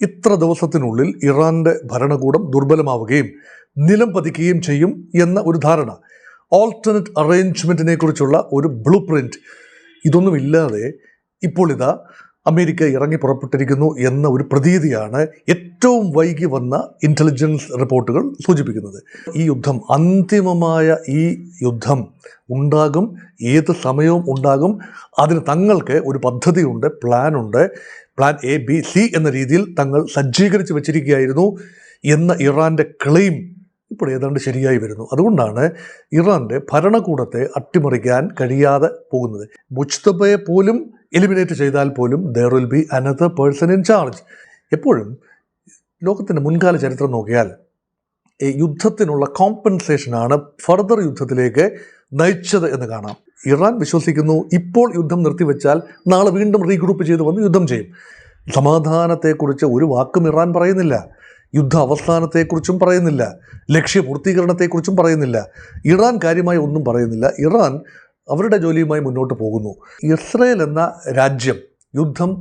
ഇത്ര ദിവസത്തിനുള്ളിൽ ഇറാന്റെ ഭരണകൂടം ദുർബലമാവുകയും നിലം പതിക്കുകയും ചെയ്യും എന്ന ഒരു ധാരണ, ഓൾട്ടർനേറ്റ് അറേഞ്ച്മെൻറ്റിനെ കുറിച്ചുള്ള ഒരു ബ്ലൂ പ്രിൻറ്റ്, ഇതൊന്നുമില്ലാതെ ഇപ്പോൾ ഇതാ അമേരിക്ക ഇറങ്ങി പുറപ്പെട്ടിരിക്കുന്നു എന്ന ഒരു പ്രതീതിയാണ് ഏറ്റവും വൈകി വന്ന ഇൻ്റലിജൻസ് റിപ്പോർട്ടുകൾ സൂചിപ്പിക്കുന്നത്. ഈ യുദ്ധം, അന്തിമമായ ഈ യുദ്ധം ഉണ്ടാകും, ഏത് സമയവും ഉണ്ടാകും. അതിന് തങ്ങൾക്ക് ഒരു പദ്ധതിയുണ്ട്, പ്ലാനുണ്ട്. പ്ലാൻ എ, ബി, സി എന്ന രീതിയിൽ തങ്ങൾ സജ്ജീകരിച്ച് വെച്ചിരിക്കുകയായിരുന്നു എന്ന ഇറാൻ്റെ ക്ലെയിം ഇപ്പോൾ ഏതാണ്ട് ശരിയായി വരുന്നു. അതുകൊണ്ടാണ് ഇറാൻ്റെ ഭരണകൂടത്തെ അട്ടിമറിക്കാൻ കഴിയാതെ പോകുന്നത്. മുജ്തബയെ പോലും എലിമിനേറ്റ് ചെയ്താൽ പോലും there will be another person in charge. എപ്പോഴും ലോകത്തിൻ്റെ മുൻകാല ചരിത്രം നോക്കിയാൽ യുദ്ധത്തിനുള്ള കോമ്പൻസേഷനാണ് ഫർദർ യുദ്ധത്തിലേക്ക് നയിച്ചത് എന്ന് കാണാം. ഇറാൻ വിശ്വസിക്കുന്നു ഇപ്പോൾ യുദ്ധം നിർത്തിവെച്ചാൽ നാളെ വീണ്ടും റീഗ്രൂപ്പ് ചെയ്ത് വന്ന് യുദ്ധം ചെയ്യും. സമാധാനത്തെക്കുറിച്ച് ഒരു വാക്കും ഇറാൻ പറയുന്നില്ല, യുദ്ധ അവസാനത്തെക്കുറിച്ചും പറയുന്നില്ല, ലക്ഷ്യപൂർത്തീകരണത്തെക്കുറിച്ചും പറയുന്നില്ല. ഇറാൻ കാര്യമായി ഒന്നും പറയുന്നില്ല. ഇറാൻ അവരുടെ ജോലിയുമായി മുന്നോട്ട് പോകുന്നു. ഇസ്രയേൽ എന്ന രാജ്യം യുദ്ധം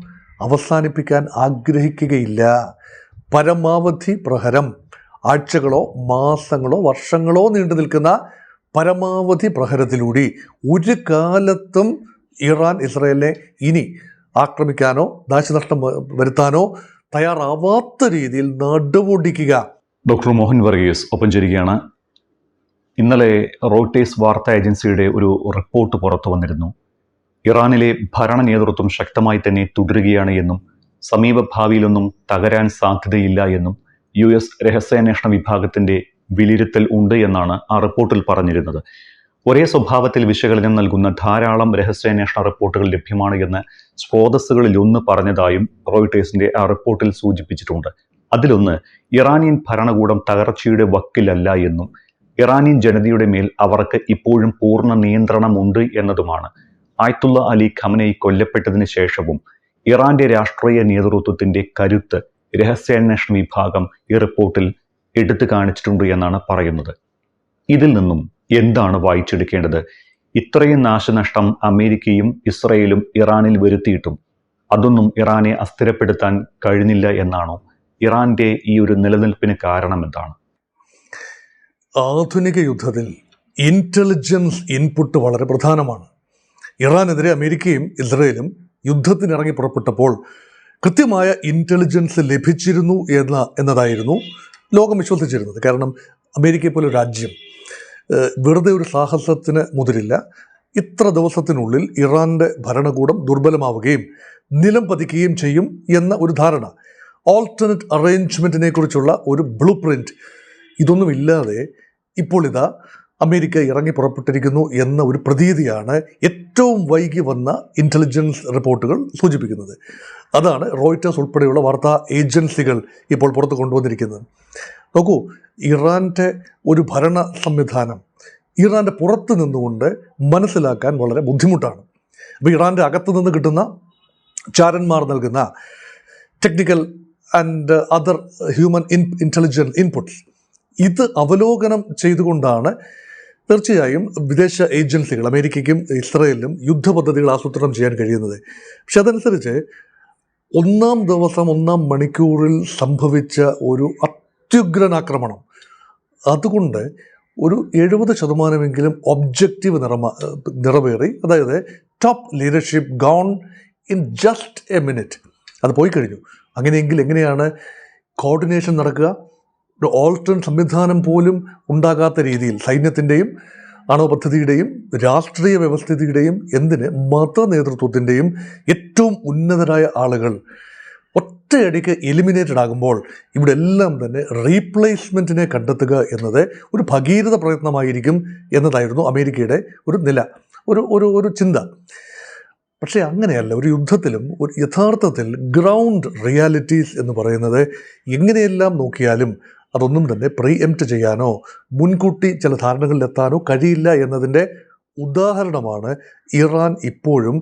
അവസാനിപ്പിക്കാൻ ആഗ്രഹിക്കുകയില്ല. പരമാവധി പ്രഹരം, ആഴ്ചകളോ മാസങ്ങളോ വർഷങ്ങളോ നീണ്ടു നിൽക്കുന്ന പരമാവധി പ്രഹരത്തിലൂടെ ഒരു കാലത്തും ഇറാൻ ഇസ്രയേലിനെ ഇനി ആക്രമിക്കാനോ നാശനഷ്ടം വരുത്താനോ തയ്യാറാവാത്ത രീതിയിൽ നടുവൊടിക്കുക. ഡോക്ടർ മോഹൻ വർഗീസ് ഒപ്പം ചേരുകയാണ്. ഇന്നലെ റോയിട്ടേഴ്സ് വാർത്താ ഏജൻസിയുടെ ഒരു റിപ്പോർട്ട് പുറത്തു വന്നിരുന്നു. ഇറാനിലെ ഭരണ നേതൃത്വം ശക്തമായി തന്നെ തുടരുകയാണ് എന്നും സമീപഭാവിയിലൊന്നും തകരാൻ സാധ്യതയില്ല എന്നും US രഹസ്യാന്വേഷണ വിഭാഗത്തിൻ്റെ വിലയിരുത്തൽ ഉണ്ട് എന്നാണ് ആ റിപ്പോർട്ടിൽ പറഞ്ഞിരുന്നത്. ഒരേ സ്വഭാവത്തിൽ വിശകലനം നൽകുന്ന ധാരാളം രഹസ്യാന്വേഷണ റിപ്പോർട്ടുകൾ ലഭ്യമാണ് എന്ന് സ്രോതസ്സുകളിലൊന്ന് പറഞ്ഞതായും റോയിട്ടേഴ്സിൻ്റെ ആ റിപ്പോർട്ടിൽ സൂചിപ്പിച്ചിട്ടുണ്ട്. അതിലൊന്ന്, ഇറാനിയൻ ഭരണകൂടം തകർച്ചയുടെ വക്കിലല്ല എന്നും ഇറാനിയൻ ജനതയുടെ മേൽ അവർക്ക് ഇപ്പോഴും പൂർണ്ണ നിയന്ത്രണമുണ്ട് എന്നതുമാണ്. ആയത്തുള്ള അലി ഖമനയി കൊല്ലപ്പെട്ടതിന് ശേഷവും ഇറാന്റെ രാഷ്ട്രീയ നേതൃത്വത്തിന്റെ കരുത്ത് രഹസ്യാന്വേഷണ വിഭാഗം ഈ റിപ്പോർട്ടിൽ എടുത്തു കാണിച്ചിട്ടുണ്ട് എന്നാണ് പറയുന്നത്. ഇതിൽ നിന്നും എന്താണ് വായിച്ചെടുക്കേണ്ടത്? ഇത്രയും നാശനഷ്ടം അമേരിക്കയും ഇസ്രയേലും ഇറാനിൽ വരുത്തിയിട്ടും അതൊന്നും ഇറാനെ അസ്ഥിരപ്പെടുത്താൻ കഴിഞ്ഞില്ല എന്നാണോ? ഇറാന്റെ ഈ ഒരു നിലനിൽപ്പിന് കാരണം എന്താണ്? ആധുനിക യുദ്ധത്തിൽ ഇൻ്റലിജൻസ് ഇൻപുട്ട് വളരെ പ്രധാനമാണ്. ഇറാനെതിരെ അമേരിക്കയും ഇസ്രയേലും യുദ്ധത്തിനിറങ്ങി പുറപ്പെട്ടപ്പോൾ കൃത്യമായ ഇൻ്റലിജൻസ് ലഭിച്ചിരുന്നു എന്നതായിരുന്നു ലോകം വിശ്വസിച്ചിരുന്നത്. കാരണം അമേരിക്കയെ പോലെ രാജ്യം വെറുതെ ഒരു സാഹസത്തിന് മുതിരില്ല. ഇത്ര ദിവസത്തിനുള്ളിൽ ഇറാൻ്റെ ഭരണകൂടം ദുർബലമാവുകയും നിലം പതിക്കുകയും ചെയ്യും എന്ന ഒരു ധാരണ, ഓൾട്ടർനേറ്റ് അറേഞ്ച്മെൻറ്റിനെ കുറിച്ചുള്ള ഒരു ബ്ലൂ പ്രിൻറ്റ്, ഇതൊന്നുമില്ലാതെ ഇപ്പോൾ ഇതാ അമേരിക്ക ഇറങ്ങി പുറപ്പെട്ടിരിക്കുന്നു എന്ന ഒരു പ്രതീതിയാണ് ഏറ്റവും വൈകി വന്ന ഇൻ്റലിജൻസ് റിപ്പോർട്ടുകൾ സൂചിപ്പിക്കുന്നത്. അതാണ് റോയിട്ടേഴ്സ് ഉൾപ്പെടെയുള്ള വാർത്താ ഏജൻസികൾ ഇപ്പോൾ പുറത്ത് കൊണ്ടുവന്നിരിക്കുന്നത്. നോക്കൂ, ഇറാൻ്റെ ഒരു ഭരണ സംവിധാനം ഇറാൻ്റെ പുറത്ത് നിന്നുകൊണ്ട് മനസ്സിലാക്കാൻ വളരെ ബുദ്ധിമുട്ടാണ്. അപ്പോൾ ഇറാൻ്റെ അകത്ത് നിന്ന് കിട്ടുന്ന ചാരന്മാർ നൽകുന്ന technical and other human intelligence inputs, ഇത് അവലോകനം ചെയ്തുകൊണ്ടാണ് തീർച്ചയായും വിദേശ ഏജൻസികൾ അമേരിക്കയ്ക്കും ഇസ്രയേലിനും യുദ്ധപദ്ധതികൾ ആസൂത്രണം ചെയ്യാൻ കഴിയുന്നത്. പക്ഷെ അതനുസരിച്ച് ഒന്നാം ദിവസം 1-ാം മണിക്കൂറിൽ സംഭവിച്ച ഒരു അത്യുഗ്രനാക്രമണം, അതുകൊണ്ട് ഒരു 70% ഒബ്ജക്റ്റീവ് നിറവേറി. അതായത് top leadership gone in just a minute. അത് പോയി കഴിഞ്ഞു. അങ്ങനെയെങ്കിൽ എങ്ങനെയാണ് കോർഡിനേഷൻ നടക്കുക? ഒരു ഓൾട്ടർനേറ്റ് സംവിധാനം പോലും ഉണ്ടാകാത്ത രീതിയിൽ സൈന്യത്തിൻ്റെയും ആണവ പദ്ധതിയുടെയും രാഷ്ട്രീയ വ്യവസ്ഥിതിയുടെയും എന്തിന് മത നേതൃത്വത്തിൻ്റെയും ഏറ്റവും ഉന്നതരായ ആളുകൾ ഒറ്റയടിക്ക് എലിമിനേറ്റഡ് ആകുമ്പോൾ ഇവിടെ എല്ലാം തന്നെ റീപ്ലേസ്മെൻറ്റിനെ കണ്ടെത്തുക എന്നത് ഒരു ഭഗീരഥ പ്രയത്നമായിരിക്കും എന്നതായിരുന്നു അമേരിക്കയുടെ ഒരു നില, ഒരു ചിന്ത. പക്ഷേ അങ്ങനെയല്ല. ഒരു യുദ്ധത്തിലും ഒരു യഥാർത്ഥത്തിൽ ഗ്രൗണ്ട് റിയാലിറ്റീസ് എന്ന് പറയുന്നത് എങ്ങനെയെല്ലാം നോക്കിയാലും അതൊന്നും തന്നെ പ്രീഎംപ്റ്റ് ചെയ്യാനോ മുൻകൂട്ടി ചില ധാരണകളിലെത്താനോ കഴിയില്ല എന്നതിൻ്റെ ഉദാഹരണമാണ് ഇറാൻ ഇപ്പോഴും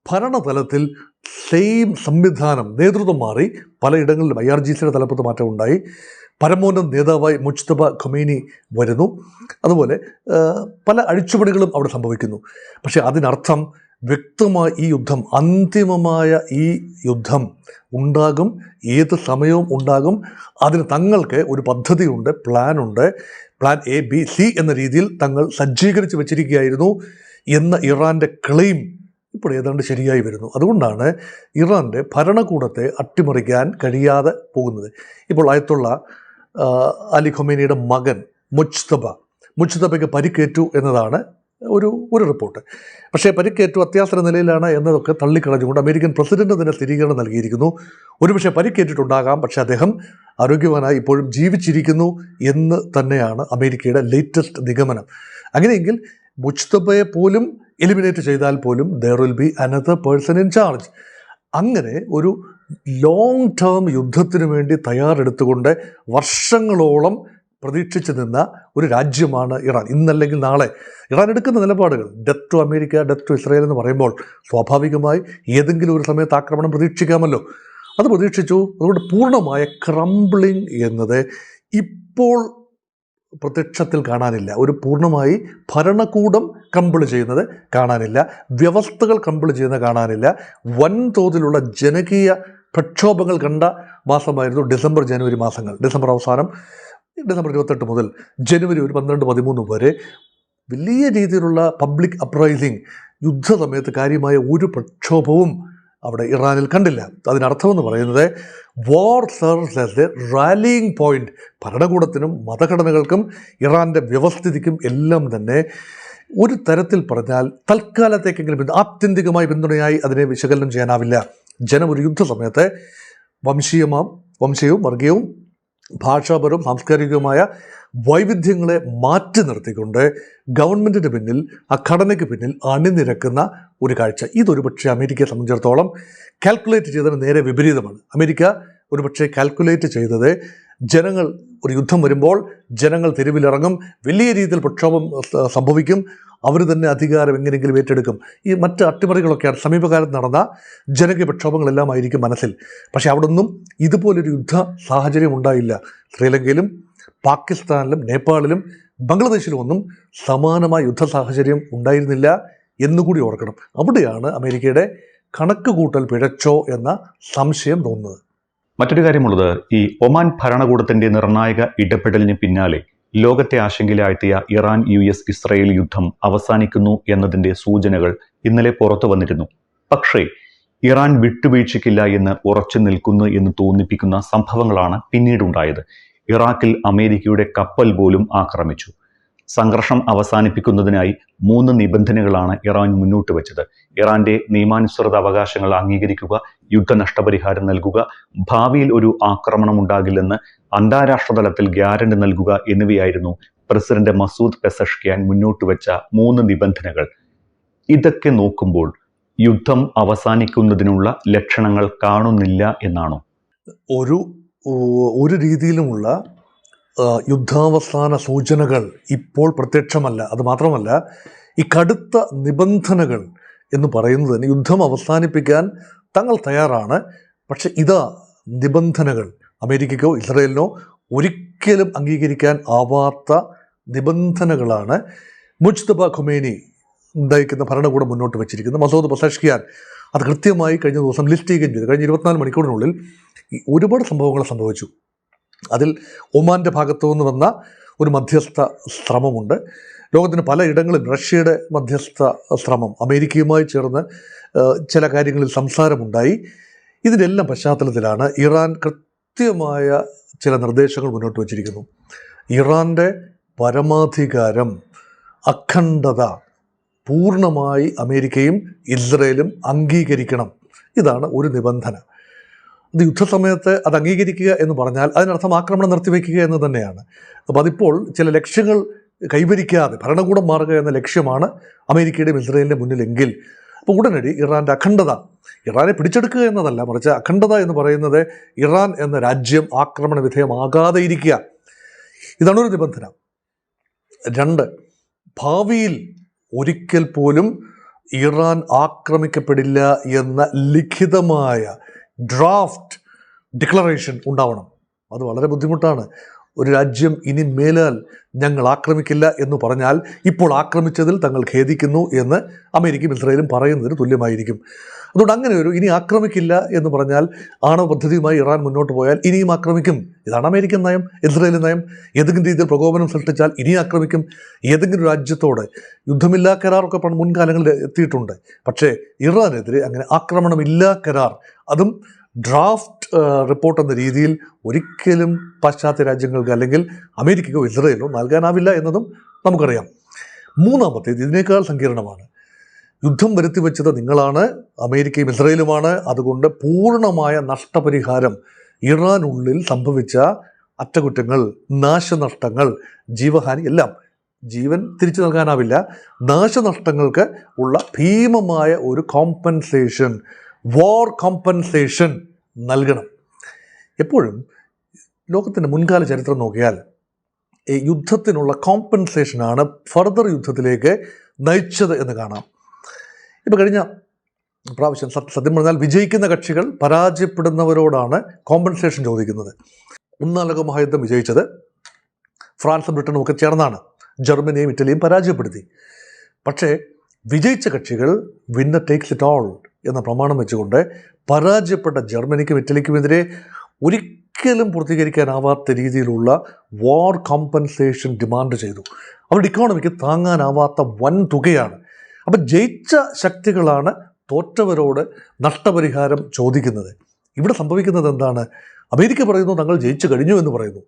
ഭരണതലത്തിൽ സെയിം സംവിധാനം, നേതൃത്വം മാറി പലയിടങ്ങളിലും IRGCയുടെ തലപ്പത്ത് മാറ്റം ഉണ്ടായി. പരമോന്നത നേതാവായി മുജ്തബ ഖൊമൈനി വരുന്നു. അതുപോലെ പല അഴിച്ചുപണികളും അവിടെ സംഭവിക്കുന്നു. പക്ഷേ അതിനർത്ഥം വ്യക്തമായി ഈ യുദ്ധം, അന്തിമമായ ഈ യുദ്ധം ഉണ്ടാകും, ഏത് സമയവും ഉണ്ടാകും. അതിന് തങ്ങൾക്ക് ഒരു പദ്ധതിയുണ്ട്, പ്ലാനുണ്ട്. പ്ലാൻ എ, ബി, സി എന്ന രീതിയിൽ തങ്ങൾ സജ്ജീകരിച്ച് വെച്ചിരിക്കുകയായിരുന്നു എന്ന ഇറാൻ്റെ ക്ലെയിം ഇപ്പോൾ ഏതാണ്ട് ശരിയായി വരുന്നു. അതുകൊണ്ടാണ് ഇറാൻ്റെ ഭരണകൂടത്തെ അട്ടിമറിക്കാൻ കഴിയാതെ പോകുന്നത്. ഇപ്പോൾ ആയത്തുള്ള അലി ഖൊമേനിയുടെ മകൻ മുജ്തബയ്ക്ക് പരിക്കേറ്റു എന്നതാണ് ഒരു റിപ്പോർട്ട്. പക്ഷേ പരിക്കേറ്റു, അത്യാസന്ന നിലയിലാണ് എന്നതൊക്കെ തള്ളിക്കളഞ്ഞുകൊണ്ട് അമേരിക്കൻ പ്രസിഡന്റ് തന്നെ സ്ഥിരീകരണം നൽകിയിരിക്കുന്നു. ഒരുപക്ഷെ പരിക്കേറ്റിട്ടുണ്ടാകാം, പക്ഷേ അദ്ദേഹം ആരോഗ്യവാനായി ഇപ്പോഴും ജീവിച്ചിരിക്കുന്നു എന്ന് തന്നെയാണ് അമേരിക്കയുടെ ലേറ്റസ്റ്റ് നിഗമനം. അങ്ങനെയെങ്കിൽ മുജ്തബയെ പോലും എലിമിനേറ്റ് ചെയ്താൽ പോലും there will be another person in charge. അങ്ങനെ ഒരു ലോങ് ടേം യുദ്ധത്തിന് വേണ്ടി തയ്യാറെടുത്തുകൊണ്ട് വർഷങ്ങളോളം പ്രതീക്ഷിച്ച് നിന്ന ഒരു രാജ്യമാണ് ഇറാൻ. ഇന്നല്ലെങ്കിൽ നാളെ ഇറാൻ എടുക്കുന്ന നിലപാടുകൾ, death to America, death to Israel എന്ന് പറയുമ്പോൾ സ്വാഭാവികമായി ഏതെങ്കിലും ഒരു സമയത്ത് ആക്രമണം പ്രതീക്ഷിക്കാമല്ലോ. അത് പ്രതീക്ഷിച്ചു. അതുകൊണ്ട് പൂർണ്ണമായ ക്രംബ്ലിംഗ് എന്നത് ഇപ്പോൾ പ്രത്യക്ഷത്തിൽ കാണാനില്ല. ഒരു പൂർണ്ണമായി ഭരണകൂടം ക്രംബിൾ ചെയ്യുന്നത് കാണാനില്ല, വ്യവസ്ഥകൾ ക്രംബിൾ ചെയ്യുന്നത് കാണാനില്ല. വൻതോതിലുള്ള ജനകീയ പ്രക്ഷോഭങ്ങൾ കണ്ട മാസമായിരുന്നു ഡിസംബർ ജനുവരി മാസങ്ങൾ. ഡിസംബർ അവസാനം, ഡിസംബർ 28 മുതൽ ജനുവരി ഒരു 12-13 വരെ വലിയ രീതിയിലുള്ള പബ്ലിക് അപ്രൈസിങ്, യുദ്ധസമയത്ത് കാര്യമായ ഒരു പ്രക്ഷോഭവും അവിടെ ഇറാനിൽ കണ്ടില്ല. അതിനർത്ഥമെന്ന് പറയുന്നത് വാർ സെർവ്സ് ആസ് എ റാലിയിങ് പോയിന്റ്. ഭരണകൂടത്തിനും മതഘടനകൾക്കും ഇറാൻ്റെ വ്യവസ്ഥിതിക്കും എല്ലാം തന്നെ ഒരു തരത്തിൽ പറഞ്ഞാൽ തൽക്കാലത്തേക്കെങ്കിലും ആത്യന്തികമായി പിന്തുണയായി അതിനെ വിശകലനം ചെയ്യാനാവില്ല. ജനം ഒരു യുദ്ധസമയത്ത് വംശീയവും വർഗീയവും ഭാഷാപരവും സാംസ്കാരികവുമായ വൈവിധ്യങ്ങളെ മാറ്റി നിർത്തിക്കൊണ്ട് ഗവൺമെൻറ്റിന് പിന്നിൽ, ആ ഘടനയ്ക്ക് പിന്നിൽ അണിനിരക്കുന്ന ഒരു കാഴ്ച. ഇതൊരു പക്ഷേ അമേരിക്കയെ സംബന്ധിച്ചിടത്തോളം കാൽക്കുലേറ്റ് ചെയ്തതിന് നേരെ വിപരീതമാണ്. അമേരിക്ക ഒരു പക്ഷേ കാൽക്കുലേറ്റ് ചെയ്തത് ജനങ്ങൾ, ഒരു യുദ്ധം വരുമ്പോൾ ജനങ്ങൾ തെരുവിലിറങ്ങും, വലിയ രീതിയിൽ പ്രക്ഷോഭം സംഭവിക്കും, അവർ തന്നെ അധികാരം എങ്ങനെയെങ്കിലും ഏറ്റെടുക്കും. ഈ മറ്റ് അട്ടിമറികളൊക്കെയാണ് സമീപകാലത്ത് നടന്ന ജനകീയ പ്രക്ഷോഭങ്ങളെല്ലാം ആയിരിക്കും മനസ്സിൽ. പക്ഷേ അവിടെ ഒന്നും ഇതുപോലൊരു യുദ്ധ സാഹചര്യം ഉണ്ടായില്ല. ശ്രീലങ്കയിലും പാകിസ്ഥാനിലും നേപ്പാളിലും ബംഗ്ലാദേശിലും ഒന്നും സമാനമായ യുദ്ധ സാഹചര്യം ഉണ്ടായിരുന്നില്ല എന്നുകൂടി ഓർക്കണം. അവിടെയാണ് അമേരിക്കയുടെ കണക്ക് കൂട്ടൽ പിഴച്ചോ എന്ന സംശയം തോന്നുന്നത്. മറ്റൊരു കാര്യമുള്ളത്, ഈ ഒമാൻ ഭരണകൂടത്തിന്റെ നിർണായക ഇടപെടലിന് പിന്നാലെ ലോകത്തെ ആശങ്കയിലാഴ്ത്തിയ ഇറാൻ ഇസ്രായേൽ യുദ്ധം അവസാനിക്കുന്നു എന്നതിന്റെ സൂചനകൾ ഇന്നലെ പുറത്തു വന്നിരുന്നു. പക്ഷേ ഇറാൻ വിട്ടുവീഴ്ചയ്ക്കില്ല എന്ന് ഉറച്ചു നിൽക്കുന്നു എന്ന് തോന്നിപ്പിക്കുന്ന സംഭവങ്ങളാണ് പിന്നീടുണ്ടായത്. ഇറാഖിൽ അമേരിക്കയുടെ കപ്പൽ പോലും ആക്രമിച്ചു. സംഘർഷം അവസാനിപ്പിക്കുന്നതിനായി 3 നിബന്ധനകളാണ് ഇറാൻ മുന്നോട്ട് വെച്ചത്. ഇറാന്റെ നിയമാനുസൃത അവകാശങ്ങൾ അംഗീകരിക്കുക, യുദ്ധനഷ്ടപരിഹാരം നൽകുക, ഭാവിയിൽ ഒരു ആക്രമണം ഉണ്ടാകില്ലെന്ന് അന്താരാഷ്ട്ര തലത്തിൽ ഗ്യാരണ്ടി നൽകുക എന്നിവയായിരുന്നു പ്രസിഡന്റ് മസൂദ് പെസഷ്കിയാൻ മുന്നോട്ട് വെച്ച 3 നിബന്ധനകൾ. ഇതൊക്കെ നോക്കുമ്പോൾ യുദ്ധം അവസാനിക്കുന്നതിനുള്ള ലക്ഷണങ്ങൾ കാണുന്നില്ല എന്നാണോ? ഒരു രീതിയിലുമുള്ള യുദ്ധാവസാന സൂചനകൾ ഇപ്പോൾ പ്രത്യക്ഷമല്ല. അതുമാത്രമല്ല, ഈ കടുത്ത നിബന്ധനകൾ എന്ന് പറയുന്നത് തന്നെ യുദ്ധം അവസാനിപ്പിക്കാൻ തങ്ങൾ തയ്യാറാണ്. പക്ഷെ ഇതാ നിബന്ധനകൾ അമേരിക്കയ്ക്കോ ഇസ്രായേലിനോ ഒരിക്കലും അംഗീകരിക്കാൻ ആവാത്ത നിബന്ധനകളാണ് മുജ്തബ ഖൊമേനി നയിക്കുന്ന ഭരണകൂടം മുന്നോട്ട് വെച്ചിരിക്കുന്നത്. മസൂദ് പെസഷ്കിയാൻ അത് കൃത്യമായി കഴിഞ്ഞ ദിവസം ലിസ്റ്റ് ചെയ്യുകയും ചെയ്തു. കഴിഞ്ഞ 24 മണിക്കൂറിനുള്ളിൽ ഒരുപാട് സംഭവങ്ങൾ സംഭവിച്ചു. അതിൽ ഒമാൻ്റെ ഭാഗത്തു നിന്ന് വന്ന ഒരു മധ്യസ്ഥ ശ്രമമുണ്ട്. ലോകത്തിന് പലയിടങ്ങളിലും റഷ്യയുടെ മധ്യസ്ഥ ശ്രമം, അമേരിക്കയുമായി ചേർന്ന് ചില കാര്യങ്ങളിൽ സംസാരമുണ്ടായി. ഇതിൻ്റെ എല്ലാം പശ്ചാത്തലത്തിലാണ് ഇറാൻ കൃത്യമായ ചില നിർദ്ദേശങ്ങൾ മുന്നോട്ട് വച്ചിരിക്കുന്നു. ഇറാൻ്റെ പരമാധികാരം, അഖണ്ഡത പൂർണ്ണമായി അമേരിക്കയും ഇസ്രായേലും അംഗീകരിക്കണം. ഇതാണ് ഒരു നിബന്ധന. ഇത് യുദ്ധസമയത്ത് അത് അംഗീകരിക്കുക എന്ന് പറഞ്ഞാൽ അതിനർത്ഥം ആക്രമണം നിർത്തിവെക്കുക എന്ന് തന്നെയാണ്. അപ്പോൾ അതിപ്പോൾ ചില ലക്ഷ്യങ്ങൾ കൈവരിക്കാതെ ഭരണകൂടം മാറുക എന്ന ലക്ഷ്യമാണ് അമേരിക്കയുടെയും ഇസ്രായേലിൻ്റെ മുന്നിലെങ്കിൽ, അപ്പോൾ ഉടനടി ഇറാൻ്റെ അഖണ്ഡത, ഇറാനെ പിടിച്ചെടുക്കുക എന്നതല്ല, മറിച്ച് അഖണ്ഡത എന്ന് പറയുന്നത് ഇറാൻ എന്ന രാജ്യം ആക്രമണ വിധേയമാകാതെ ഇരിക്കുക. ഇതാണ് ഒരു നിബന്ധന. 2, ഭാവിയിൽ ഒരിക്കൽ പോലും ഇറാൻ ആക്രമിക്കപ്പെടില്ല എന്ന ലിഖിതമായ ഡ്രാഫ്റ്റ് ഡിക്ലറേഷൻ ഉണ്ടാവണം. അത് വളരെ ബുദ്ധിമുട്ടാണ്. ഒരു രാജ്യം ഇനി മേലാൽ ഞങ്ങൾ ആക്രമിക്കില്ല എന്ന് പറഞ്ഞാൽ ഇപ്പോൾ ആക്രമിച്ചതിൽ തങ്ങൾ ഖേദിക്കുന്നു എന്ന് അമേരിക്കയും ഇസ്രായേലും പറയുന്നതിന് തുല്യമായിരിക്കും. അതുകൊണ്ട് അങ്ങനെ ഒരു ഇനി ആക്രമിക്കില്ല എന്ന് പറഞ്ഞാൽ ആണവ പദ്ധതിയുമായി ഇറാൻ മുന്നോട്ട് പോയാൽ ഇനിയും ആക്രമിക്കും. ഇതാണ് അമേരിക്കൻ നയം, ഇസ്രായേലി നയം. ഏതെങ്കിലും രീതിയിൽ പ്രകോപനം സൃഷ്ടിച്ചാൽ ഇനി ആക്രമിക്കും. ഏതെങ്കിലും രാജ്യത്തോട് യുദ്ധമില്ലാ കരാറൊക്കെ മുൻകാലങ്ങളിൽ എത്തിയിട്ടുണ്ട്. പക്ഷേ ഇറാനെതിരെ അങ്ങനെ ആക്രമണമില്ലാ കരാർ, അതും ഡ്രാഫ്റ്റ് റിപ്പോർട്ട് എന്ന രീതിയിൽ ഒരിക്കലും പാശ്ചാത്യ രാജ്യങ്ങൾക്ക് അല്ലെങ്കിൽ അമേരിക്കയ്ക്കോ ഇസ്രായേലിനോ നൽകാനാവില്ല എന്നതും നമുക്കറിയാം. മൂന്നാമത്തേത് ഇതിനേക്കാൾ സങ്കീർണമാണ്. യുദ്ധം വരുത്തിവെച്ചത് നിങ്ങളാണ്, അമേരിക്കയും ഇസ്രായേലുമാണ്. അതുകൊണ്ട് പൂർണ്ണമായ നഷ്ടപരിഹാരം, ഇറാനുള്ളിൽ സംഭവിച്ച അറ്റകുറ്റങ്ങൾ, നാശനഷ്ടങ്ങൾ, ജീവഹാനി എല്ലാം, ജീവൻ തിരിച്ചു നൽകാനാവില്ല, നാശനഷ്ടങ്ങൾക്ക് ഉള്ള ഭീമമായ ഒരു കോമ്പൻസേഷൻ, വാർ കോമ്പൻസേഷൻ നൽകണം. എപ്പോഴും ലോകത്തിൻ്റെ മുൻകാല ചരിത്രം നോക്കിയാൽ ഈ യുദ്ധത്തിനുള്ള കോമ്പൻസേഷനാണ് ഫർദർ യുദ്ധത്തിലേക്ക് നയിച്ചത് എന്ന് കാണാം. ഇപ്പോൾ കഴിഞ്ഞ പ്രാവശ്യം സത്യം പറഞ്ഞാൽ വിജയിക്കുന്ന കക്ഷികൾ പരാജയപ്പെടുന്നവരോടാണ് കോമ്പൻസേഷൻ ചോദിക്കുന്നത്. ഒന്നാം ലോക മഹായുദ്ധം വിജയിച്ചത് ഫ്രാൻസും ബ്രിട്ടനും ഒക്കെ ചേർന്നാണ്. ജർമ്മനിയും ഇറ്റലിയും പരാജയപ്പെടുത്തി. പക്ഷേ വിജയിച്ച കക്ഷികൾ വിന്നർ ടേക്സ് ഇറ്റ് ഓൾ എന്ന പ്രമാണം വെച്ചുകൊണ്ട് പരാജയപ്പെട്ട ജർമ്മനിക്കും ഇറ്റലിക്കുമെതിരെ ഒരിക്കലും പൂർത്തീകരിക്കാനാവാത്ത രീതിയിലുള്ള വാർ കോമ്പൻസേഷൻ ഡിമാൻഡ് ചെയ്തു. അവരുടെ ഇക്കോണമിക്ക് താങ്ങാനാവാത്ത വൻ തുകയാണ്. അപ്പം ജയിച്ച ശക്തികളാണ് തോറ്റവരോട് നഷ്ടപരിഹാരം ചോദിക്കുന്നത്. ഇവിടെ സംഭവിക്കുന്നത് എന്താണ്? അമേരിക്ക പറയുന്നു തങ്ങൾ ജയിച്ചു കഴിഞ്ഞു എന്ന് പറയുന്നു.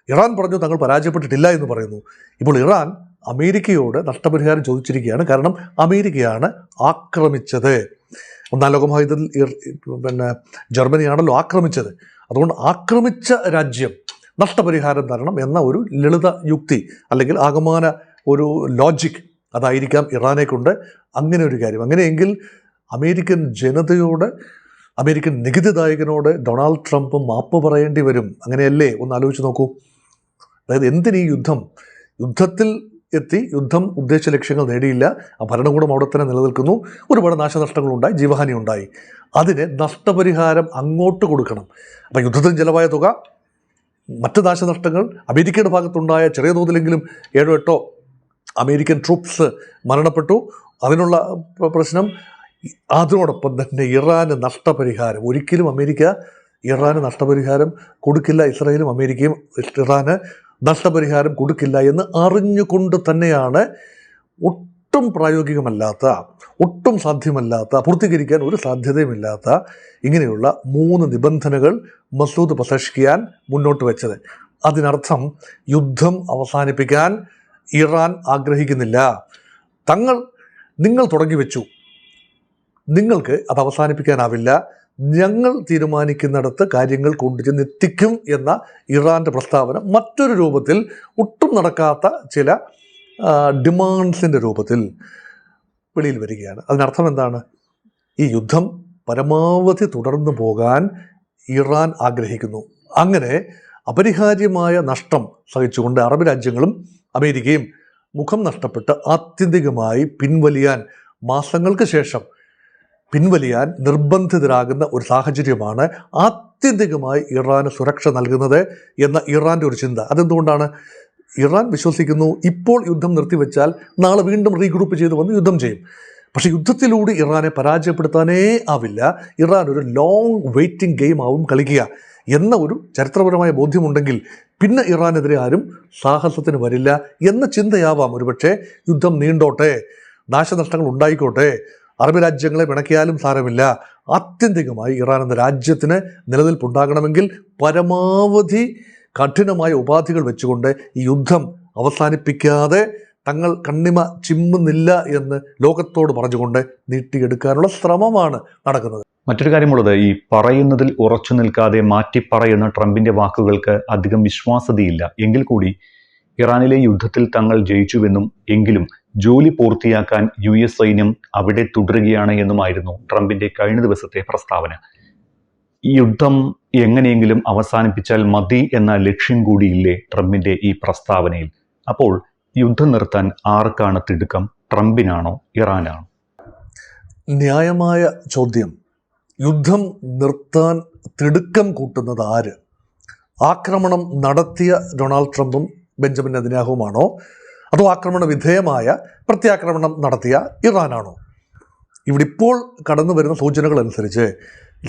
ഇറാൻ പറഞ്ഞു തങ്ങൾ പരാജയപ്പെട്ടിട്ടില്ല എന്ന് പറയുന്നു. ഇപ്പോൾ ഇറാൻ അമേരിക്കയോട് നഷ്ടപരിഹാരം ചോദിച്ചിരിക്കുകയാണ്. കാരണം അമേരിക്കയാണ് ആക്രമിച്ചത്. ഒന്നാം ലോക മഹായുദ്ധത്തിൽ ജർമ്മനിയാണല്ലോ ആക്രമിച്ചത്. അതുകൊണ്ട് ആക്രമിച്ച രാജ്യം നഷ്ടപരിഹാരം തരണം എന്ന ഒരു ലളിത യുക്തി അല്ലെങ്കിൽ ആകമാന ഒരു ലോജിക് അതായിരിക്കാം ഇറാനെ കൊണ്ട് അങ്ങനെ ഒരു കാര്യം. അങ്ങനെയെങ്കിൽ അമേരിക്കൻ ജനതയോട്, അമേരിക്കൻ നികുതിദായകനോട് ഡൊണാൾഡ് ട്രംപ് മാപ്പ് പറയേണ്ടി വരും. അങ്ങനെയല്ലേ? ഒന്ന് ആലോചിച്ച് നോക്കൂ. അതായത് എന്തിനീ യുദ്ധം? യുദ്ധത്തിൽ എത്തി, യുദ്ധം ഉദ്ദേശ ലക്ഷ്യങ്ങൾ നേടിയില്ല, ആ ഭരണകൂടം അവിടെ തന്നെ നിലനിൽക്കുന്നു, ഒരുപാട് നാശനഷ്ടങ്ങളുണ്ടായി, ജീവഹാനി ഉണ്ടായി. അതിന് നഷ്ടപരിഹാരം അങ്ങോട്ട് കൊടുക്കണം. അപ്പം യുദ്ധത്തിന് ചിലവായ തുക, മറ്റ് നാശനഷ്ടങ്ങൾ, അമേരിക്കയുടെ ഭാഗത്തുണ്ടായ ചെറിയ തോതിലെങ്കിലും 7-8 അമേരിക്കൻ ട്രൂപ്സ് മരണപ്പെട്ടു, അതിനുള്ള പ്രശ്നം. അതിനോടൊപ്പം തന്നെ ഇറാന് നഷ്ടപരിഹാരം. ഒരിക്കലും അമേരിക്ക ഇറാന് നഷ്ടപരിഹാരം കൊടുക്കില്ല. ഇസ്രായേലും അമേരിക്കയും ഇറാന് നഷ്ടപരിഹാരം കൊടുക്കില്ല എന്ന് അറിഞ്ഞുകൊണ്ട് തന്നെയാണ് ഒട്ടും പ്രായോഗികമല്ലാത്ത, ഒട്ടും സാധ്യമല്ലാത്ത, പൂർത്തീകരിക്കാൻ ഒരു സാധ്യതയുമില്ലാത്ത ഇങ്ങനെയുള്ള 3 നിബന്ധനകൾ മസൂദ് പെസഷ്കിയാൻ മുന്നോട്ട് വെച്ചത്. അതിനർത്ഥം യുദ്ധം അവസാനിപ്പിക്കാൻ ഇറാൻ ആഗ്രഹിക്കുന്നില്ല. നിങ്ങൾ തുടങ്ങി വെച്ചു, നിങ്ങൾക്ക് അത് അവസാനിപ്പിക്കാനാവില്ല, ഞങ്ങൾ തീരുമാനിക്കുന്നിടത്ത് കാര്യങ്ങൾ കൊണ്ടുചെന്ന് എത്തിക്കും എന്ന ഇറാൻ്റെ പ്രസ്താവന മറ്റൊരു രൂപത്തിൽ, ഒട്ടും നടക്കാത്ത ചില ഡിമാൻഡ്സിൻ്റെ രൂപത്തിൽ വെളിയിൽ വരികയാണ്. അതിനർത്ഥം എന്താണ്? ഈ യുദ്ധം പരമാവധി തുടർന്നു പോകാൻ ഇറാൻ ആഗ്രഹിക്കുന്നു. അങ്ങനെ അപരിഹാര്യമായ നഷ്ടം സഹിച്ചുകൊണ്ട് അറബ് രാജ്യങ്ങളും അമേരിക്കയും മുഖം നഷ്ടപ്പെട്ട് ആത്യന്തികമായി പിൻവലിയാൻ, മാസങ്ങൾക്ക് ശേഷം പിൻവലിയാൻ നിർബന്ധിതരാകുന്ന ഒരു സാഹചര്യമാണ് ആത്യന്തികമായി ഇറാന് സുരക്ഷ നൽകുന്നത് എന്ന ഇറാൻ്റെ ഒരു ചിന്ത. അതെന്തുകൊണ്ടാണ്? ഇറാൻ വിശ്വസിക്കുന്നു ഇപ്പോൾ യുദ്ധം നിർത്തിവെച്ചാൽ നാളെ വീണ്ടും റീഗ്രൂപ്പ് ചെയ്ത് വന്ന് യുദ്ധം ചെയ്യും. പക്ഷേ യുദ്ധത്തിലൂടെ ഇറാനെ പരാജയപ്പെടുത്താനേ ആവില്ല. ഇറാൻ ഒരു ലോങ് വെയിറ്റിംഗ് ഗെയിം ആവും കളിക്കുക എന്ന ഒരു ചരിത്രപരമായ ബോധ്യമുണ്ടെങ്കിൽ പിന്നെ ഇറാനെതിരെ ആരും സാഹസത്തിന് വരില്ല എന്ന ചിന്തയാവാം ഒരുപക്ഷെ. യുദ്ധം നീണ്ടോട്ടെ, നാശനഷ്ടങ്ങൾ ഉണ്ടായിക്കോട്ടെ, അറബ് രാജ്യങ്ങളെ പിണക്കിയാലും സാരമില്ല, ആത്യന്തികമായി ഇറാൻ എന്ന രാജ്യത്തിന് നിലനിൽപ്പുണ്ടാകണമെങ്കിൽ പരമാവധി കഠിനമായ ഉപാധികൾ വെച്ചുകൊണ്ട് ഈ യുദ്ധം അവസാനിപ്പിക്കാതെ തങ്ങൾ കണ്ണിമ ചിമ്മുന്നില്ല എന്ന് ലോകത്തോട് പറഞ്ഞുകൊണ്ട് നീട്ടിയെടുക്കാനുള്ള ശ്രമമാണ് നടക്കുന്നത്. മറ്റൊരു കാര്യമുള്ളത്, ഈ പറയുന്നതിൽ ഉറച്ചു നിൽക്കാതെ മാറ്റി പറയുന്ന ട്രംപിന്റെ വാക്കുകൾക്ക് അധികം വിശ്വാസ്യതയില്ല. എങ്കിൽ കൂടി ഇറാനിലെ യുദ്ധത്തിൽ തങ്ങൾ ജയിച്ചുവെന്നും എങ്കിലും ജോലി പൂർത്തിയാക്കാൻ US സൈന്യം അവിടെ തുടരുകയാണ് എന്നുമായിരുന്നു ട്രംപിന്റെ കഴിഞ്ഞ ദിവസത്തെ പ്രസ്താവന. ഈ യുദ്ധം എങ്ങനെയെങ്കിലും അവസാനിപ്പിച്ചാൽ മതി എന്ന ലക്ഷ്യം കൂടിയില്ലേ ട്രംപിന്റെ ഈ പ്രസ്താവനയിൽ? അപ്പോൾ യുദ്ധം നിർത്താൻ ആർക്കാണ് തിടുക്കം? ട്രംപിനാണോ ഇറാനാണോ? ന്യായമായ ചോദ്യം. യുദ്ധം നിർത്താൻ തിടുക്കം കൂട്ടുന്നത് ആര്? ആക്രമണം നടത്തിയ ഡൊണാൾഡ് ട്രംപും ബെഞ്ചമിൻ നെതന്യാഹുവുമാണോ, അതോ ആക്രമണ വിധേയമായ പ്രത്യാക്രമണം നടത്തിയ ഇറാനാണോ? ഇവിടെ ഇപ്പോൾ കടന്നു വരുന്ന സൂചനകൾ അനുസരിച്ച്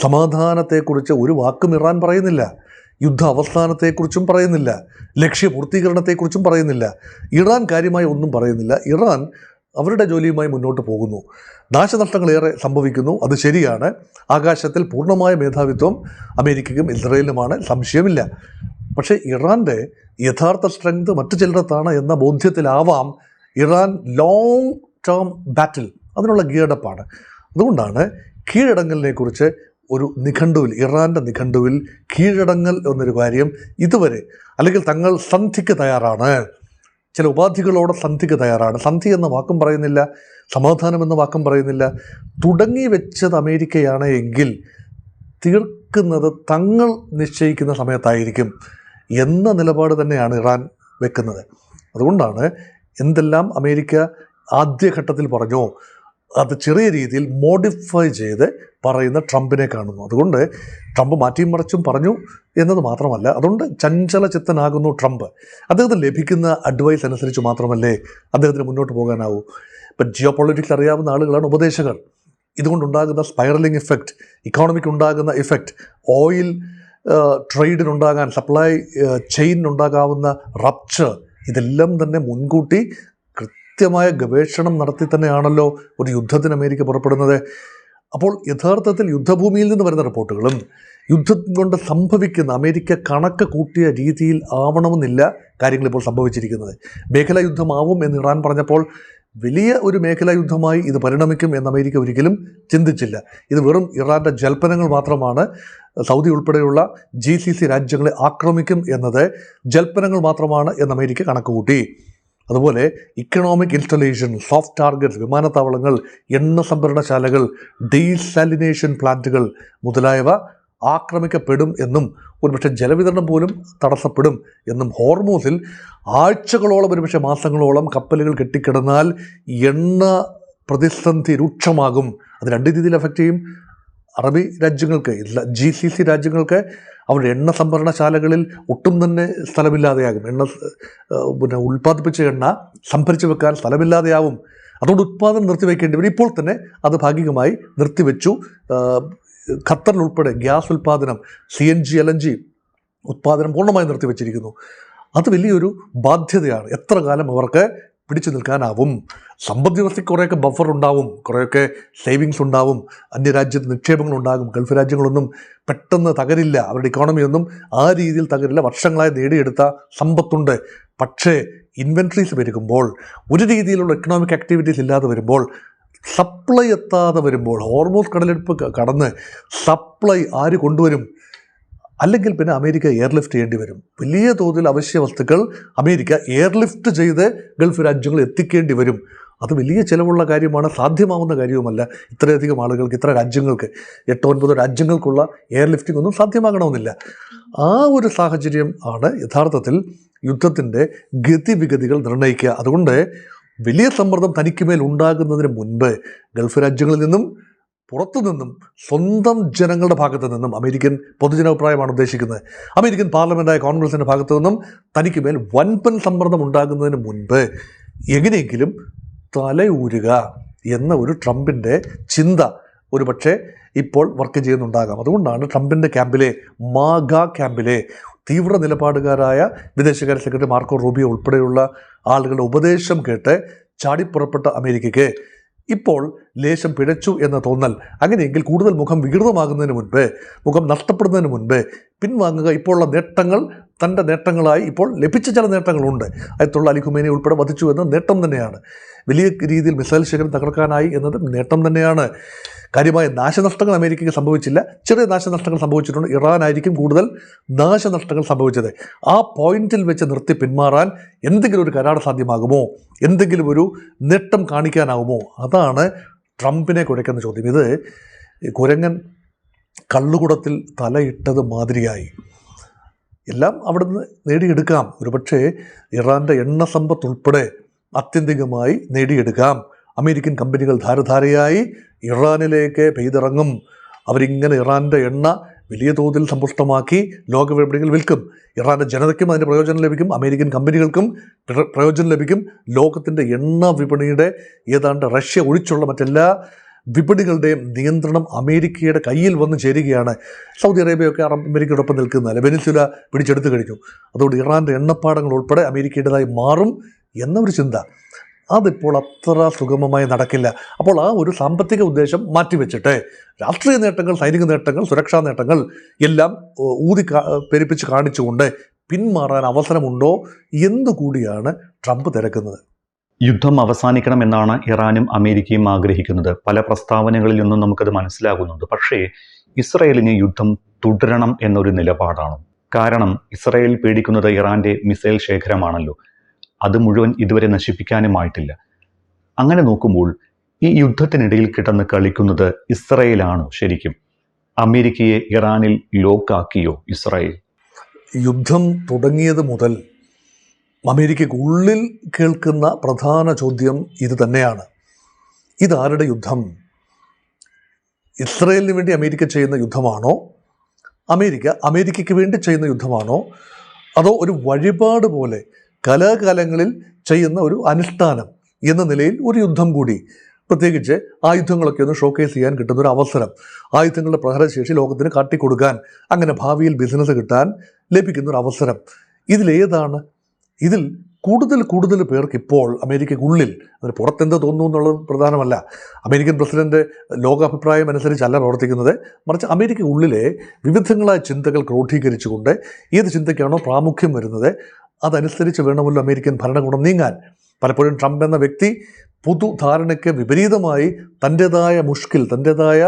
സമാധാനത്തെക്കുറിച്ച് ഒരു വാക്കും ഇറാൻ പറയുന്നില്ല, യുദ്ധ അവസാനത്തെക്കുറിച്ചും പറയുന്നില്ല, ലക്ഷ്യപൂർത്തീകരണത്തെക്കുറിച്ചും പറയുന്നില്ല. ഇറാൻ കാര്യമായി ഒന്നും പറയുന്നില്ല. ഇറാൻ അവരുടെ ജോലിയുമായി മുന്നോട്ട് പോകുന്നു. നാശനഷ്ടങ്ങളേറെ സംഭവിക്കുന്നു, അത് ശരിയാണ്. ആകാശത്തിൽ പൂർണ്ണമായ മേധാവിത്വം അമേരിക്കയ്ക്കും ഇസ്രയേലിനുമാണ്, സംശയമില്ല. പക്ഷേ ഇറാൻ്റെ യഥാർത്ഥ സ്ട്രെങ്ത് മറ്റു ചിലയിടത്താണ് എന്ന ബോധ്യത്തിലാവാം ഇറാൻ ലോങ് ടേം ബാറ്റിൽ അതിനുള്ള ഗിയർഡപ്പാണ്. അതുകൊണ്ടാണ് കീഴടങ്ങലിനെക്കുറിച്ച് ഒരു നിഘണ്ടുവിൽ, ഇറാൻ്റെ നിഘണ്ടുവിൽ കീഴടങ്ങൽ എന്നൊരു കാര്യം ഇതുവരെ, അല്ലെങ്കിൽ തങ്ങൾ സന്ധിക്ക് തയ്യാറാണ്, ചില ഉപാധികളോടെ സന്ധിക്ക് തയ്യാറാണ്. സന്ധി എന്ന വാക്കും പറയുന്നില്ല, സമാധാനം എന്ന വാക്കും പറയുന്നില്ല. തുടങ്ങി വെച്ചത് അമേരിക്കയാണ് എങ്കിൽ തീർക്കുന്നത് തങ്ങൾ നിശ്ചയിക്കുന്ന സമയത്തായിരിക്കും എന്ന നിലപാട് തന്നെയാണ് ഇറാൻ വെക്കുന്നത്. അതുകൊണ്ടാണ് എന്തെല്ലാം അമേരിക്ക ആദ്യഘട്ടത്തിൽ പറഞ്ഞോ അത് ചെറിയ രീതിയിൽ മോഡിഫൈ ചെയ്ത് പറയുന്ന ട്രംപിനെ കാണുന്നു. അതുകൊണ്ട് ട്രംപ് മാറ്റിയും മറിച്ചും പറഞ്ഞു എന്നത് മാത്രമല്ല, അതുകൊണ്ട് ചഞ്ചലചിത്തനാകുന്നു ട്രംപ്. അദ്ദേഹത്തിന് ലഭിക്കുന്ന അഡ്വൈസ് അനുസരിച്ച് മാത്രമല്ലേ അദ്ദേഹത്തിന് മുന്നോട്ട് പോകാനാവൂ. ഇപ്പം ജിയോ പൊളിറ്റിക്സ് അറിയാവുന്ന ആളുകളാണ് ഉപദേശകർ. ഇതുകൊണ്ടുണ്ടാകുന്ന സ്പൈറലിംഗ് ഇഫക്റ്റ്, ഇക്കോണമിക്ക് ഉണ്ടാകുന്ന ഇഫക്റ്റ്, ഓയിൽ ട്രേഡിനുണ്ടാകാൻ, സപ്ലൈ ചെയിനുണ്ടാകാവുന്ന റപ്ചർ, ഇതെല്ലാം തന്നെ മുൻകൂട്ടി കൃത്യമായ ഗവേഷണം നടത്തി തന്നെയാണല്ലോ ഒരു യുദ്ധത്തിന് അമേരിക്ക പുറപ്പെടുന്നത്. അപ്പോൾ യഥാർത്ഥത്തിൽ യുദ്ധഭൂമിയിൽ നിന്ന് വരുന്ന റിപ്പോർട്ടുകളും യുദ്ധം കൊണ്ട് സംഭവിക്കുന്ന അമേരിക്ക കണക്ക് കൂട്ടിയ രീതിയിൽ ആവണമെന്നില്ല കാര്യങ്ങൾ ഇപ്പോൾ സംഭവിച്ചിരിക്കുന്നത്. മേഖലാ യുദ്ധമാവും എന്ന് ഇറാൻ പറഞ്ഞപ്പോൾ വലിയ ഒരു മേഖലാ യുദ്ധമായി ഇത് പരിണമിക്കും എന്ന് അമേരിക്ക ഒരിക്കലും ചിന്തിച്ചില്ല. ഇത് വെറും ഇറാൻ്റെ ജൽപ്പനങ്ങൾ മാത്രമാണ്. സൗദി ഉൾപ്പെടെയുള്ള GCC രാജ്യങ്ങളെ ആക്രമിക്കും എന്നത് ജൽപ്പനങ്ങൾ മാത്രമാണ് എന്ന് അമേരിക്ക കണക്കുകൂട്ടി. അതുപോലെ ഇക്കണോമിക് ഇൻസ്റ്റലേഷൻ, സോഫ്റ്റ് ടാർഗറ്റ്സ്, വിമാനത്താവളങ്ങൾ, എണ്ണ സംഭരണശാലകൾ, ഡീസാലിനേഷൻ പ്ലാന്റുകൾ മുതലായവ ആക്രമിക്കപ്പെടും എന്നും ഒരുപക്ഷെ ജലവിതരണം പോലും തടസ്സപ്പെടും എന്നും, ഹോർമൂസിൽ ആഴ്ചകളോളം ഒരുപക്ഷെ മാസങ്ങളോളം കപ്പലുകൾ കെട്ടിക്കിടന്നാൽ എണ്ണ പ്രതിസന്ധി രൂക്ഷമാകും. അത് രണ്ട് രീതിയിൽ എഫക്റ്റ് ചെയ്യും. അറബി രാജ്യങ്ങൾക്ക്, GCC രാജ്യങ്ങൾക്ക് അവരുടെ എണ്ണ സംഭരണശാലകളിൽ ഒട്ടും തന്നെ സ്ഥലമില്ലാതെയാകും. ഉൽപ്പാദിപ്പിച്ച എണ്ണ സംഭരിച്ചു വെക്കാൻ സ്ഥലമില്ലാതെയാവും. അതുകൊണ്ട് ഉത്പാദനം നിർത്തിവെക്കേണ്ടി വരും. ഇപ്പോൾ തന്നെ അത് ഭാഗികമായി നിർത്തിവെച്ചു. ഖത്തറിൽ ഉൾപ്പെടെ ഗ്യാസ് ഉൽപ്പാദനം, CNG LNG ഉത്പാദനം പൂർണ്ണമായി നിർത്തിവെച്ചിരിക്കുന്നു. അത് വലിയൊരു ബാധ്യതയാണ്. എത്ര കാലം അവർക്ക് പിടിച്ചു നിൽക്കാനാവും? സമ്പദ് വ്യവസ്ഥയ്ക്ക് കുറേയൊക്കെ ബഫർ ഉണ്ടാവും, കുറേയൊക്കെ സേവിങ്സ് ഉണ്ടാവും, അന്യരാജ്യത്ത് നിക്ഷേപങ്ങളുണ്ടാകും. ഗൾഫ് രാജ്യങ്ങളൊന്നും പെട്ടെന്ന് തകരില്ല, അവരുടെ ഇക്കോണമിയൊന്നും ആ രീതിയിൽ തകരില്ല. വർഷങ്ങളായി നേടിയെടുത്ത സമ്പത്തുണ്ട്. പക്ഷേ ഇൻവെൻട്രീസ് പെരുകുമ്പോൾ, ഒരു രീതിയിലുള്ള എക്കണോമിക് ആക്ടിവിറ്റീസ് ഇല്ലാതെ വരുമ്പോൾ, സപ്ലൈ എത്താതെ വരുമ്പോൾ, ഹോർമോസ് കടലെടുപ്പ് കടന്ന് സപ്ലൈ ആര് കൊണ്ടുവരും? അല്ലെങ്കിൽ പിന്നെ അമേരിക്ക എയർലിഫ്റ്റ് ചെയ്യേണ്ടി വരും. വലിയ തോതിൽ അവശ്യ വസ്തുക്കൾ അമേരിക്ക എയർലിഫ്റ്റ് ചെയ്ത് ഗൾഫ് രാജ്യങ്ങൾ എത്തിക്കേണ്ടി വരും. അത് വലിയ ചിലവുള്ള കാര്യമാണ്, സാധ്യമാവുന്ന കാര്യവുമല്ല. ഇത്രയധികം ആളുകൾക്ക്, ഇത്ര രാജ്യങ്ങൾക്ക്, 8-9 രാജ്യങ്ങൾക്കുള്ള എയർലിഫ്റ്റിംഗ് ഒന്നും സാധ്യമാകണമെന്നില്ല. ആ ഒരു സാഹചര്യം ആണ് യഥാർത്ഥത്തിൽ യുദ്ധത്തിൻ്റെ ഗതിവിഗതികൾ നിർണ്ണയിക്കുക. അതുകൊണ്ട് വലിയ സമ്മർദ്ദം തനിക്ക് മേൽ ഉണ്ടാകുന്നതിന് മുൻപ് ഗൾഫ് രാജ്യങ്ങളിൽ നിന്നും പുറത്തുനിന്നും സ്വന്തം ജനങ്ങളുടെ ഭാഗത്തു നിന്നും, അമേരിക്കൻ പൊതുജനാഭിപ്രായമാണ് ഉദ്ദേശിക്കുന്നത്, അമേരിക്കൻ പാർലമെൻറ്റായ കോൺഗ്രസിൻ്റെ ഭാഗത്തു നിന്നും തനിക്ക് മേൽ വൻപൻ സമ്മർദ്ദം ഉണ്ടാകുന്നതിന് മുൻപ് എങ്ങനെയെങ്കിലും തലയൂരുക എന്ന ഒരു ട്രംപിൻ്റെ ചിന്ത ഒരുപക്ഷെ ഇപ്പോൾ വർക്ക് ചെയ്യുന്നുണ്ടാകാം. അതുകൊണ്ടാണ് ട്രംപിൻ്റെ ക്യാമ്പിലെ, മാഗ ക്യാമ്പിലെ തീവ്ര നിലപാടുകാരായ വിദേശകാര്യ സെക്രട്ടറി മാർക്കോ റൂബിയോ ഉൾപ്പെടെയുള്ള ആളുകളുടെ ഉപദേശം കേട്ട് ചാടിപ്പുറപ്പെട്ട അമേരിക്കയ്ക്ക് ഇപ്പോൾ ലേശം പിഴച്ചു എന്ന തോന്നൽ. അങ്ങനെയെങ്കിൽ കൂടുതൽ മുഖം വികൃതമാകുന്നതിന് മുൻപ്, മുഖം നഷ്ടപ്പെടുന്നതിന് മുൻപ് പിൻവാങ്ങുക. ഇപ്പോഴുള്ള നേട്ടങ്ങൾ തൻ്റെ നേട്ടങ്ങളായി ഇപ്പോൾ ലഭിച്ച ചില നേട്ടങ്ങളുണ്ട്. അയത്തുള്ള അലി ഖുമൈനി ഉൾപ്പെടെ വധിച്ചു എന്നത് നേട്ടം തന്നെയാണ്. വലിയ രീതിയിൽ മിസൈൽ ശേഖരം തകർക്കാനായി എന്നത് നേട്ടം തന്നെയാണ്. കാര്യമായ നാശനഷ്ടങ്ങൾ അമേരിക്കയ്ക്ക് സംഭവിച്ചില്ല, ചെറിയ നാശനഷ്ടങ്ങൾ സംഭവിച്ചിട്ടുണ്ട്. ഇറാനായിരിക്കും കൂടുതൽ നാശനഷ്ടങ്ങൾ സംഭവിച്ചത്. ആ പോയിന്റിൽ വെച്ച് നിർത്തി പിന്മാറാൻ എന്തെങ്കിലും ഒരു കരാർ സാധ്യമാകുമോ? എന്തെങ്കിലും ഒരു നേട്ടം കാണിക്കാനാവുമോ? അതാണ് ട്രംപിനെ കുഴയ്ക്കുന്ന ചോദ്യം. ഇത് കുരങ്ങൻ കള്ളുകുടത്തിൽ തലയിട്ടത് മാതിരിയായി. എല്ലാം അവിടുന്ന് നേടിയെടുക്കാം. ഒരുപക്ഷെ ഇറാൻ്റെ എണ്ണ സമ്പത്ത് ഉൾപ്പെടെ ആത്യന്തികമായി നേടിയെടുക്കാം. അമേരിക്കൻ കമ്പനികൾ ധാരധാരയായി ഇറാനിലേക്ക് പെയ്തിറങ്ങും. അവരിങ്ങനെ ഇറാൻ്റെ എണ്ണ വലിയ തോതിൽ സമ്പുഷ്ടമാക്കി ലോകവിപണിയിൽ വിൽക്കും. ഇറാൻ്റെ ജനതയ്ക്കും അതിൻ്റെ പ്രയോജനം ലഭിക്കും, അമേരിക്കൻ കമ്പനികൾക്കും പ്രയോജനം ലഭിക്കും. ലോകത്തിൻ്റെ എണ്ണ വിപണിയുടെ ഏതാണ്ട് റഷ്യ ഒഴിച്ചുള്ള മറ്റെല്ലാ വിപണികളുടെയും നിയന്ത്രണം അമേരിക്കയുടെ കയ്യിൽ വന്ന് ചേരുകയാണ്. സൗദി അറേബ്യയൊക്കെ അമേരിക്കയോടൊപ്പം നിൽക്കുന്നതല്ല, വെനിസ്വേല പിടിച്ചെടുത്ത് കഴിഞ്ഞു. അതുകൊണ്ട് ഇറാൻ്റെ എണ്ണപ്പാടങ്ങൾ ഉൾപ്പെടെ അമേരിക്കയുടേതായി മാറും എന്നൊരു ചിന്ത അതിപ്പോൾ അത്ര സുഗമമായി നടക്കില്ല. അപ്പോൾ ആ ഒരു സാമ്പത്തിക ഉദ്ദേശം മാറ്റിവെച്ചിട്ട് രാഷ്ട്രീയ നേട്ടങ്ങൾ, സൈനിക നേട്ടങ്ങൾ, സുരക്ഷാ നേട്ടങ്ങൾ എല്ലാം പെരുപ്പിച്ച് കാണിച്ചുകൊണ്ട് പിന്മാറാൻ അവസരമുണ്ടോ എന്നുകൂടിയാണ് ട്രംപ് തിരക്കുന്നത്. യുദ്ധം അവസാനിക്കണമെന്നാണ് ഇറാനും അമേരിക്കയും ആഗ്രഹിക്കുന്നത്. പല പ്രസ്താവനകളിൽ നിന്നും നമുക്കത് മനസ്സിലാകുന്നുണ്ട്. പക്ഷേ ഇസ്രയേലിന് യുദ്ധം തുടരണം എന്നൊരു നിലപാടാണ്. കാരണം ഇസ്രയേൽ പേടിക്കുന്നത് ഇറാന്റെ മിസൈൽ ശേഖരമാണല്ലോ. അത് മുഴുവൻ ഇതുവരെ നശിപ്പിക്കാനുമായിട്ടില്ല. അങ്ങനെ നോക്കുമ്പോൾ ഈ യുദ്ധത്തിനിടയിൽ കിടന്ന് കളിക്കുന്നത് ഇസ്രയേലാണോ ശരിക്കും? അമേരിക്കയെ ഇറാനിൽ ലോക്കാക്കിയോ ഇസ്രയേൽ? യുദ്ധം തുടങ്ങിയത് മുതൽ അമേരിക്കയ്ക്ക് ഉള്ളിൽ കേൾക്കുന്ന പ്രധാന ചോദ്യം ഇത് തന്നെയാണ്. ഇതാരുടെ യുദ്ധം? ഇസ്രയേലിന് വേണ്ടി അമേരിക്ക ചെയ്യുന്ന യുദ്ധമാണോ? അമേരിക്കയ്ക്ക് വേണ്ടി ചെയ്യുന്ന യുദ്ധമാണോ? അതോ ഒരു വഴിപാട് പോലെ കലാകാലങ്ങളിൽ ചെയ്യുന്ന ഒരു അനുഷ്ഠാനം എന്ന നിലയിൽ ഒരു യുദ്ധം കൂടി, പ്രത്യേകിച്ച് ആയുധങ്ങളൊക്കെ ഒന്ന് ഷോക്കേസ് ചെയ്യാൻ കിട്ടുന്നൊരു അവസരം, ആയുധങ്ങളുടെ പ്രഹരശേഷി ലോകത്തിന് കാട്ടിക്കൊടുക്കാൻ, അങ്ങനെ ഭാവിയിൽ ബിസിനസ് കിട്ടാൻ ലഭിക്കുന്നൊരു അവസരം, ഇതിലേതാണ്? ഇതിൽ കൂടുതൽ പേർക്ക് ഇപ്പോൾ അമേരിക്കയ്ക്കുള്ളിൽ, അതിന് പുറത്തെന്ത് തോന്നുന്നു എന്നുള്ളത് പ്രധാനമല്ല. അമേരിക്കൻ പ്രസിഡന്റ് ലോകാഭിപ്രായം അനുസരിച്ചല്ല പ്രവർത്തിക്കുന്നത്, മറിച്ച് അമേരിക്കയ്ക്കുള്ളിലെ വിവിധങ്ങളായ ചിന്തകൾ ക്രോഡീകരിച്ചുകൊണ്ട് ഏത് ചിന്തയ്ക്കാണോ പ്രാമുഖ്യം വരുന്നത് അതനുസരിച്ച് വേണമല്ലോ അമേരിക്കൻ ഭരണകൂടം നീങ്ങാൻ. പലപ്പോഴും ട്രംപ് എന്ന വ്യക്തി പൊതുധാരണയ്ക്ക് വിപരീതമായി തൻ്റെതായ മുഷ്കിൽ, തൻ്റെതായ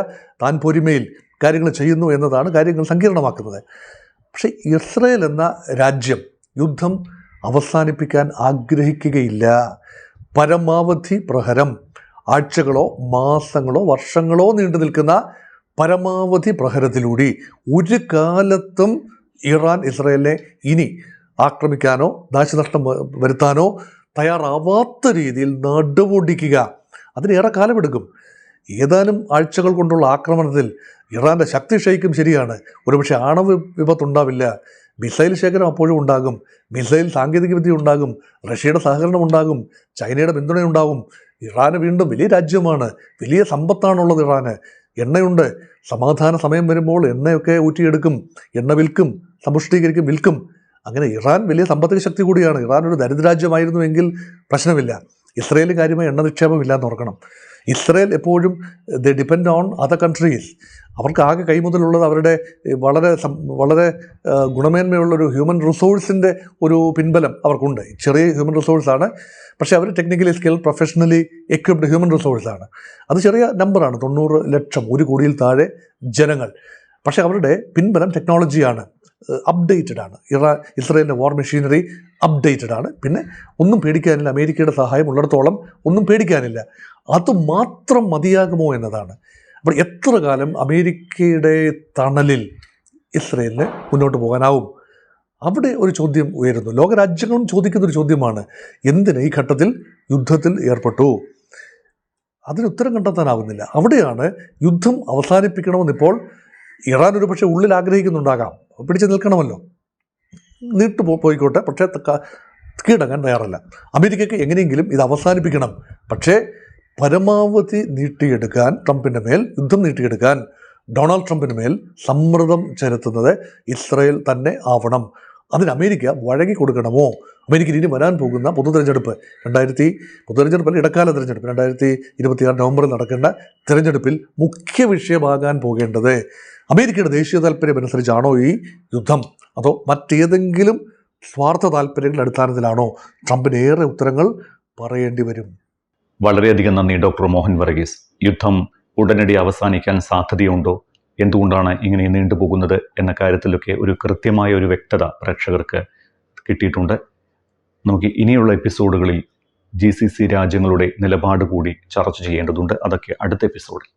താൻ പൊരിമയിൽ കാര്യങ്ങൾ ചെയ്യുന്നു എന്നതാണ് കാര്യങ്ങൾ സങ്കീർണമാക്കുന്നത്. പക്ഷേ ഇസ്രയേൽ എന്ന രാജ്യം യുദ്ധം അവസാനിപ്പിക്കാൻ ആഗ്രഹിക്കുകയില്ല. പരമാവധി പ്രഹരം, ആഴ്ചകളോ മാസങ്ങളോ വർഷങ്ങളോ നീണ്ടു നിൽക്കുന്ന പരമാവധി പ്രഹരത്തിലൂടെ ഒരു കാലത്തും ഇറാൻ ഇസ്രയേലിനെ ഇനി ആക്രമിക്കാനോ നാശനഷ്ടം വരുത്താനോ തയ്യാറാവാത്ത രീതിയിൽ നടുവൊടിക്കുക, അതിനേറെ കാലമെടുക്കും. ഏതാനും ആഴ്ചകൾ കൊണ്ടുള്ള ആക്രമണത്തിൽ ഇറാൻ്റെ ശക്തി ക്ഷയിക്കും, ശരിയാണ്. ഒരുപക്ഷെ ആണവ വിപത്തുണ്ടാവില്ല, മിസൈൽ ശേഖരം അപ്പോഴും ഉണ്ടാകും, മിസൈൽ സാങ്കേതികവിദ്യ ഉണ്ടാകും, റഷ്യയുടെ സഹകരണം ഉണ്ടാകും, ചൈനയുടെ പിന്തുണയുണ്ടാകും. ഇറാന് വീണ്ടും വലിയ രാജ്യമാണ്, വലിയ സമ്പത്താണുള്ളത് ഇറാന്. എണ്ണയുണ്ട്. സമാധാന സമയം വരുമ്പോൾ എണ്ണയൊക്കെ ഊറ്റിയെടുക്കും, എണ്ണ വിൽക്കും, സമ്പുഷ്ടീകരിക്കും, വിൽക്കും. അങ്ങനെ ഇറാൻ വലിയ സാമ്പത്തിക ശക്തി കൂടിയാണ്. ഇറാൻ ഒരു ദരിദ്രരാജ്യമായിരുന്നുവെങ്കിൽ പ്രശ്നമില്ല. ഇസ്രയേലിന് കാര്യമായി എണ്ണ നിക്ഷേപമില്ല എന്ന് ഓർക്കണം. ഇസ്രയേൽ എപ്പോഴും the depend on other countries. അവർക്ക് ആകെ കൈമുതലുള്ളത് അവരുടെ വളരെ ഗുണമേന്മയുള്ളൊരു ഹ്യൂമൻ റിസോഴ്സിൻ്റെ ഒരു പിൻബലം അവർക്കുണ്ട്. ചെറിയ ഹ്യൂമൻ റിസോഴ്സാണ്, പക്ഷേ അവർ technically skill, professionally equipped human റിസോഴ്സാണ്. അത് ചെറിയ നമ്പറാണ്, 90 ലക്ഷം, 1 കോടിയിൽ താഴെ ജനങ്ങൾ. പക്ഷേ അവരുടെ പിൻബലം ടെക്നോളജിയാണ്, അപ്ഡേറ്റഡ് ആണ്. ഇസ്രയേലിൻ്റെ വാർ മെഷീനറി അപ്ഡേറ്റഡ് ആണ്. പിന്നെ ഒന്നും പേടിക്കാനില്ല, അമേരിക്കയുടെ സഹായം ഉള്ളിടത്തോളം ഒന്നും പേടിക്കാനില്ല. അതുമാത്രം മതിയാകുമോ എന്നതാണ്. അപ്പോൾ എത്ര കാലം അമേരിക്കയുടെ തണലിൽ ഇസ്രയേലിന് മുന്നോട്ട് പോകാനാവും? അവിടെ ഒരു ചോദ്യം ഉയരുന്നു. ലോകരാജ്യങ്ങളും ചോദിക്കുന്നൊരു ചോദ്യമാണ്, എന്തിന് ഈ ഘട്ടത്തിൽ യുദ്ധത്തിൽ ഏർപ്പെട്ടു? അതിന് ഉത്തരം കണ്ടെത്താനാവുന്നില്ല. അവിടെയാണ് യുദ്ധം അവസാനിപ്പിക്കണമെന്നിപ്പോൾ ഇറാൻ ഒരു പക്ഷേ ഉള്ളിൽ ആഗ്രഹിക്കുന്നുണ്ടാകാം, പിടിച്ച് നിൽക്കണമല്ലോ, പോയിക്കോട്ടെ, പക്ഷേ കീഴടങ്ങാൻ തയ്യാറല്ല. അമേരിക്കയ്ക്ക് എങ്ങനെയെങ്കിലും ഇത് അവസാനിപ്പിക്കണം, പക്ഷേ പരമാവധി നീട്ടിയെടുക്കാൻ ട്രംപിൻ്റെ മേൽ, യുദ്ധം നീട്ടിയെടുക്കാൻ ഡൊണാൾഡ് ട്രംപിന് മേൽ സമ്മർദ്ദം ചെലുത്തുന്നത് ഇസ്രയേൽ തന്നെ ആവണം. അതിന് അമേരിക്ക വഴങ്ങി കൊടുക്കണമോ? അമേരിക്കയിൽ ഇനി വരാൻ പോകുന്ന പൊതുതെരഞ്ഞെടുപ്പ്, ഇടക്കാല തെരഞ്ഞെടുപ്പ്, 2026 നവംബറിൽ നടക്കേണ്ട തെരഞ്ഞെടുപ്പിൽ മുഖ്യ വിഷയമാകാൻ പോകേണ്ടത് അമേരിക്കയുടെ ദേശീയ താല്പര്യമനുസരിച്ചാണോ ഈ യുദ്ധം, അതോ മറ്റേതെങ്കിലും സ്വാർത്ഥ താല്പര്യങ്ങളുടെ അടിസ്ഥാനത്തിലാണോ? ട്രംപിന് ഏറെ ഉത്തരങ്ങൾ പറയേണ്ടി വരും. വളരെയധികം നന്ദി ഡോക്ടർ മോഹൻ വർഗീസ്. യുദ്ധം ഉടനടി അവസാനിക്കാൻ സാധ്യതയുണ്ടോ, എന്തുകൊണ്ടാണ് ഇങ്ങനെ നീണ്ടുപോകുന്നത് എന്ന കാര്യത്തിലൊക്കെ ഒരു കൃത്യമായ ഒരു വ്യക്തത പ്രേക്ഷകർക്ക് കിട്ടിയിട്ടുണ്ട്. നമുക്ക് ഇനിയുള്ള എപ്പിസോഡുകളിൽ GCC രാജ്യങ്ങളുടെ നിലപാട് കൂടി ചർച്ച ചെയ്യേണ്ടതുണ്ട്. അതൊക്കെ അടുത്ത എപ്പിസോഡിൽ.